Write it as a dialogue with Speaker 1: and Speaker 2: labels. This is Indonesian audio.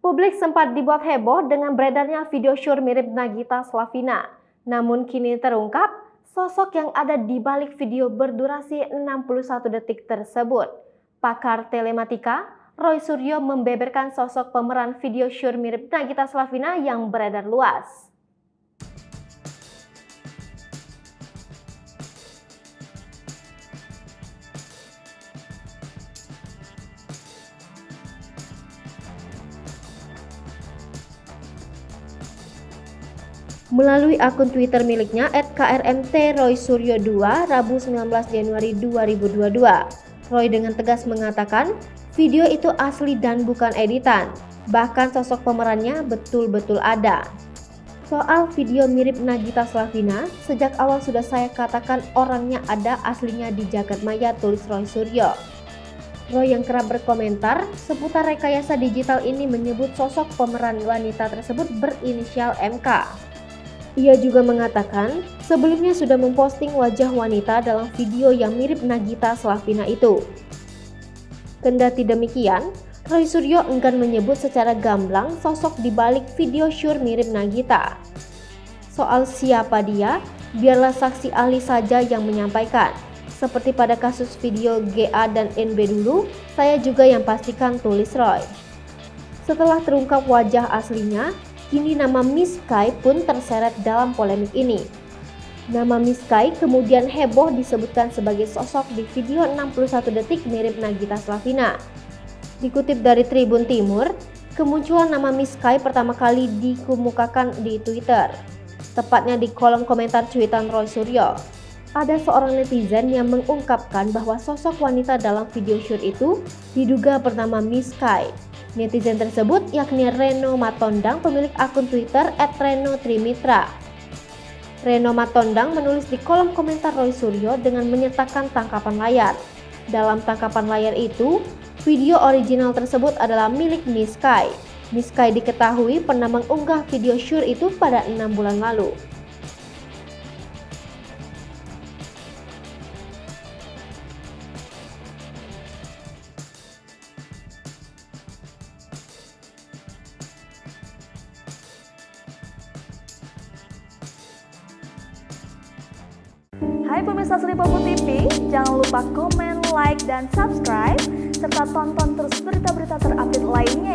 Speaker 1: Publik sempat dibuat heboh dengan beredarnya video syur mirip Nagita Slavina. Namun kini terungkap, sosok yang ada di balik video berdurasi 61 detik tersebut. Pakar telematika, Roy Suryo membeberkan sosok pemeran video syur mirip Nagita Slavina yang beredar luas. Melalui akun Twitter miliknya @krmt_roysuryo2 Rabu 19 Januari 2022, Roy dengan tegas mengatakan video itu asli dan bukan editan. Bahkan sosok pemerannya betul-betul ada. Soal video mirip Nagita Slavina, sejak awal sudah saya katakan orangnya ada, aslinya di jagat maya, tulis Roy Suryo. Roy yang kerap berkomentar seputar rekayasa digital ini menyebut sosok pemeran wanita tersebut berinisial MK. Ia juga mengatakan sebelumnya sudah memposting wajah wanita dalam video yang mirip Nagita Slavina itu. Kendati demikian, Roy Suryo enggan menyebut secara gamblang sosok di balik video syur mirip Nagita. Soal siapa dia, biarlah saksi ahli saja yang menyampaikan. Seperti pada kasus video GA dan NB dulu, saya juga yang pastikan, tulis Roy. Setelah terungkap wajah aslinya, kini nama Miss Kai pun terseret dalam polemik ini. Nama Miss Kai kemudian heboh disebutkan sebagai sosok di video 61 detik mirip Nagita Slavina. Dikutip dari Tribun Timur, kemunculan nama Miss Kai pertama kali dikemukakan di Twitter, tepatnya di kolom komentar cuitan Roy Suryo. Ada seorang netizen yang mengungkapkan bahwa sosok wanita dalam video shoot itu diduga bernama Miss Kai. Netizen tersebut yakni Reno Matondang, pemilik akun Twitter @reno_trimitra. Reno Matondang menulis di kolom komentar Roy Suryo dengan menyertakan tangkapan layar. Dalam tangkapan layar itu, video original tersebut adalah milik Miss Kai. Miss Kai diketahui pernah mengunggah video syur itu pada 6 bulan lalu.
Speaker 2: Hai pemirsa Sri Popo TV, jangan lupa komen, like, dan subscribe, serta tonton terus berita-berita terupdate lainnya